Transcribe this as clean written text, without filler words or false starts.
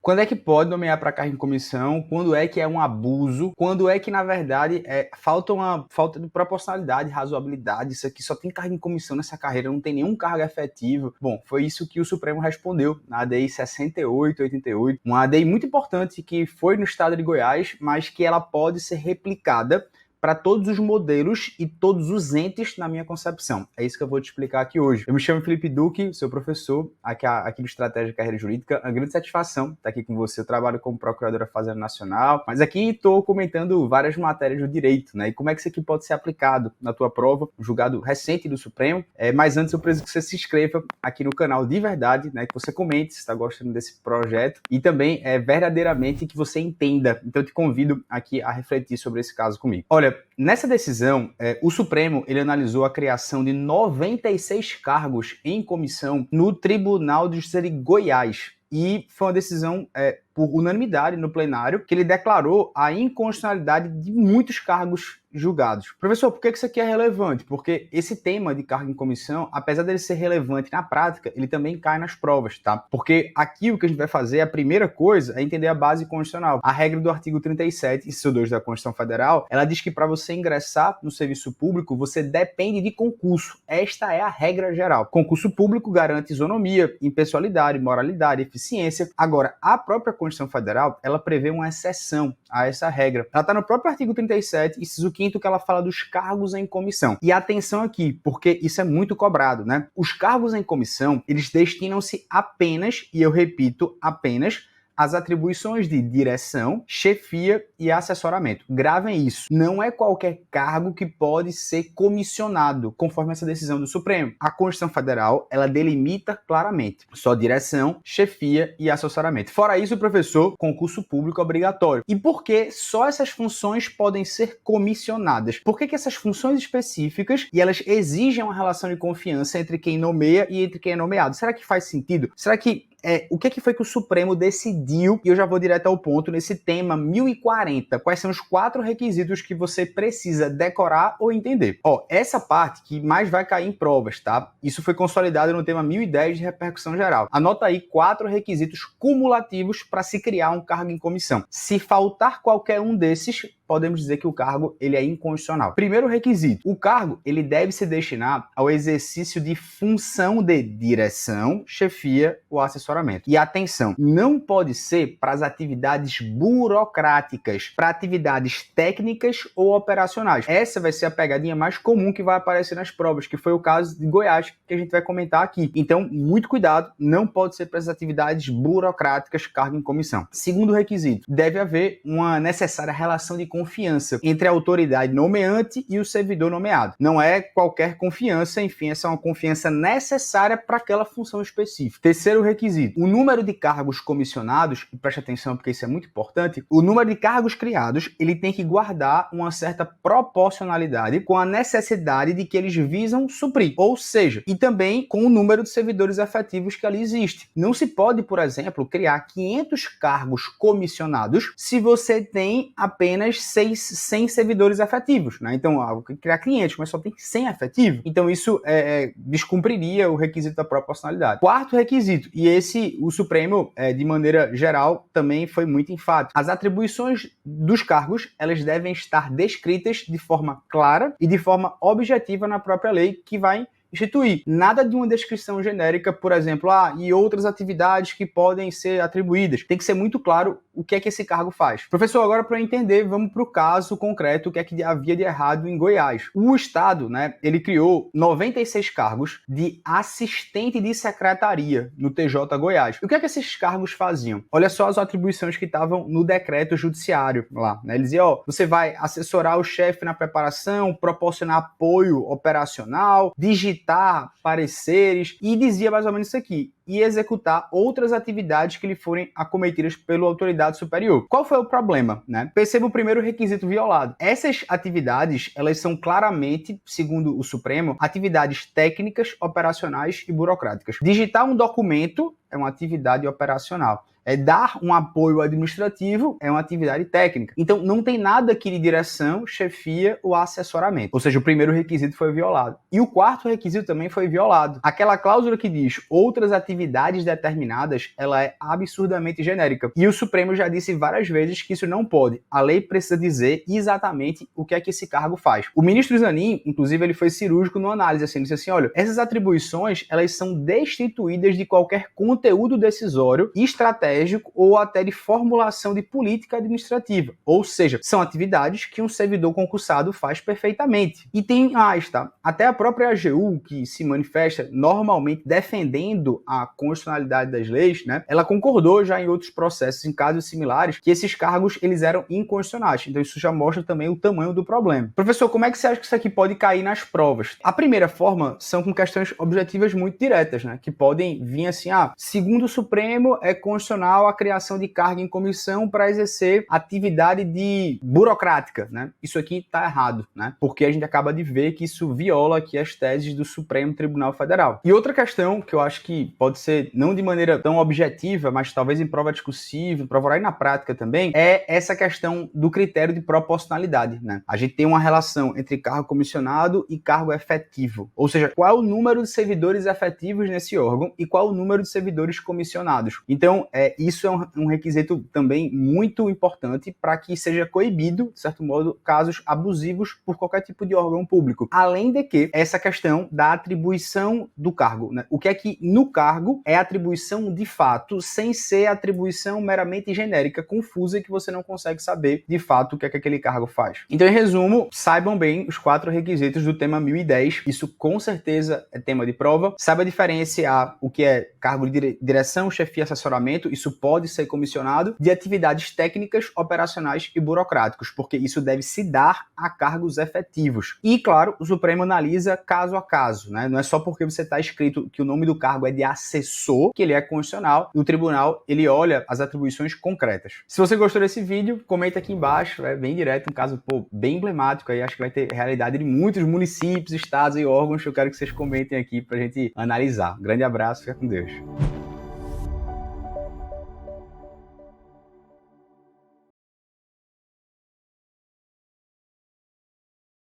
Quando é que pode nomear para cargo em comissão? Quando é que é um abuso? Quando é que, na verdade, falta de proporcionalidade, razoabilidade? Isso aqui só tem cargo em comissão nessa carreira, não tem nenhum cargo efetivo. Bom, foi isso que o Supremo respondeu na ADI 6888, uma ADI muito importante que foi no estado de Goiás, mas que ela pode ser replicada para todos os modelos e todos os entes na minha concepção. É isso que eu vou te explicar aqui hoje. Eu me chamo Felipe Duque, sou professor aqui do Estratégia de Carreira Jurídica. É uma grande satisfação estar aqui com você. Eu trabalho como procuradora fazenda nacional, mas aqui estou comentando várias matérias do direito, né? E como é que isso aqui pode ser aplicado na tua prova, um julgado recente do Supremo. Mas antes eu preciso que você se inscreva aqui no canal de verdade, né? Que você comente se está gostando desse projeto e também verdadeiramente que você entenda. Então eu te convido aqui a refletir sobre esse caso comigo. Olha, nessa decisão, o Supremo ele analisou a criação de 96 cargos em comissão no Tribunal de Justiça de Goiás. E foi uma decisão por unanimidade no plenário que ele declarou a inconstitucionalidade de muitos cargos julgados. Professor, por que isso aqui é relevante? Porque esse tema de cargo em comissão, apesar dele ser relevante na prática, ele também cai nas provas, tá? Porque aqui o que a gente vai fazer, a primeira coisa, é entender a base constitucional. A regra do artigo 37, inciso 2 da Constituição Federal, ela diz que para você ingressar no serviço público, você depende de concurso. Esta é a regra geral. Concurso público garante isonomia, impessoalidade, moralidade, eficiência. Agora, a própria Constituição Federal, ela prevê uma exceção a essa regra. Ela está no próprio artigo 37, inciso 5º, que ela fala dos cargos em comissão. E atenção aqui, porque isso é muito cobrado, né? Os cargos em comissão, eles destinam-se apenas, e eu repito, apenas, as atribuições de direção, chefia e assessoramento. Gravem isso. Não é qualquer cargo que pode ser comissionado, conforme essa decisão do Supremo. A Constituição Federal, ela delimita claramente só direção, chefia e assessoramento. Fora isso, professor, concurso público obrigatório. E por que só essas funções podem ser comissionadas? Por que essas funções específicas e elas exigem uma relação de confiança entre quem nomeia e entre quem é nomeado? Será que faz sentido? Será que o que foi que o Supremo decidiu? E eu já vou direto ao ponto nesse tema 1040. Quais são os 4 requisitos que você precisa decorar ou entender? Essa parte que mais vai cair em provas, tá? Isso foi consolidado no tema 1010 de repercussão geral. Anota aí 4 requisitos cumulativos para se criar um cargo em comissão. Se faltar qualquer um desses, podemos dizer que o cargo ele é inconstitucional. Primeiro requisito, o cargo ele deve se destinar ao exercício de função de direção, chefia ou assessoramento. E atenção, não pode ser para as atividades burocráticas, para atividades técnicas ou operacionais. Essa vai ser a pegadinha mais comum que vai aparecer nas provas, que foi o caso de Goiás, que a gente vai comentar aqui. Então, muito cuidado, não pode ser para as atividades burocráticas, cargo em comissão. Segundo requisito, deve haver uma necessária relação de confiança entre a autoridade nomeante e o servidor nomeado. Não é qualquer confiança, enfim, essa é uma confiança necessária para aquela função específica. Terceiro requisito, o número de cargos comissionados, e preste atenção porque isso é muito importante, o número de cargos criados, ele tem que guardar uma certa proporcionalidade com a necessidade de que eles visam suprir, ou seja, e também com o número de servidores efetivos que ali existe. Não se pode, por exemplo, criar 500 cargos comissionados se você tem apenas 100 servidores efetivos, né? Então, criar 500, mas só tem 100 efetivos. Então, isso descumpriria o requisito da proporcionalidade. Quarto requisito, e esse o Supremo, de maneira geral, também foi muito enfático. As atribuições dos cargos, elas devem estar descritas de forma clara e de forma objetiva na própria lei que vai instituir. Nada de uma descrição genérica, por exemplo, e outras atividades que podem ser atribuídas. Tem que ser muito claro o que é que esse cargo faz. Professor, agora para eu entender, vamos para o caso concreto, o que é que havia de errado em Goiás. O Estado, né, ele criou 96 cargos de assistente de secretaria no TJ Goiás. E o que é que esses cargos faziam? Olha só as atribuições que estavam no decreto judiciário lá, né? Ele dizia, você vai assessorar o chefe na preparação, proporcionar apoio operacional, digitar pareceres, e dizia mais ou menos isso aqui, e executar outras atividades que lhe forem acometidas pela autoridade superior. Qual foi o problema, né? Perceba o primeiro requisito violado. Essas atividades, elas são claramente, segundo o Supremo, atividades técnicas, operacionais e burocráticas. Digitar um documento é uma atividade operacional. Dar um apoio administrativo é uma atividade técnica. Então, não tem nada aqui de direção, chefia ou assessoramento. Ou seja, o primeiro requisito foi violado. E o quarto requisito também foi violado. Aquela cláusula que diz outras atividades determinadas, ela é absurdamente genérica. E o Supremo já disse várias vezes que isso não pode. A lei precisa dizer exatamente o que é que esse cargo faz. O ministro Zanin, inclusive, ele foi cirúrgico no análise, assim, ele disse assim, olha, essas atribuições, elas são destituídas de qualquer conteúdo decisório, estratégico ou até de formulação de política administrativa. Ou seja, são atividades que um servidor concursado faz perfeitamente. E tem mais, tá? Até a própria AGU, que se manifesta normalmente defendendo a constitucionalidade das leis, né? Ela concordou já em outros processos, em casos similares, que esses cargos, eles eram inconstitucionais. Então isso já mostra também o tamanho do problema. Professor, como é que você acha que isso aqui pode cair nas provas? A primeira forma são com questões objetivas muito diretas, né? Que podem vir assim, segundo o Supremo, é constitucional a criação de cargo em comissão para exercer atividade burocrática, né? Isso aqui tá errado, né? Porque a gente acaba de ver que isso viola aqui as teses do Supremo Tribunal Federal. E outra questão que eu acho que pode ser não de maneira tão objetiva, mas talvez em prova discursiva, prova oral e na prática também, é essa questão do critério de proporcionalidade, né? A gente tem uma relação entre cargo comissionado e cargo efetivo. Ou seja, qual é o número de servidores efetivos nesse órgão e qual é o número de servidores comissionados. Então, isso é um requisito também muito importante para que seja coibido, de certo modo, casos abusivos por qualquer tipo de órgão público. Além de que, essa questão da atribuição do cargo, né? O que é que no cargo é atribuição de fato, sem ser atribuição meramente genérica, confusa e que você não consegue saber de fato o que é que aquele cargo faz. Então, em resumo, saibam bem os 4 requisitos do tema 1010. Isso com certeza é tema de prova. Saiba diferenciar o que é cargo de direção, chefia, assessoramento, isso pode ser comissionado, de atividades técnicas, operacionais e burocráticos, porque isso deve se dar a cargos efetivos. E, claro, o Supremo analisa caso a caso, né? Não é só porque você está escrito que o nome do cargo é de assessor que ele é constitucional, e o tribunal, ele olha as atribuições concretas. Se você gostou desse vídeo, comenta aqui embaixo, é bem direto, um caso, bem emblemático aí, acho que vai ter realidade de muitos municípios, estados e órgãos que eu quero que vocês comentem aqui pra gente analisar. Um grande abraço, fica com Deus.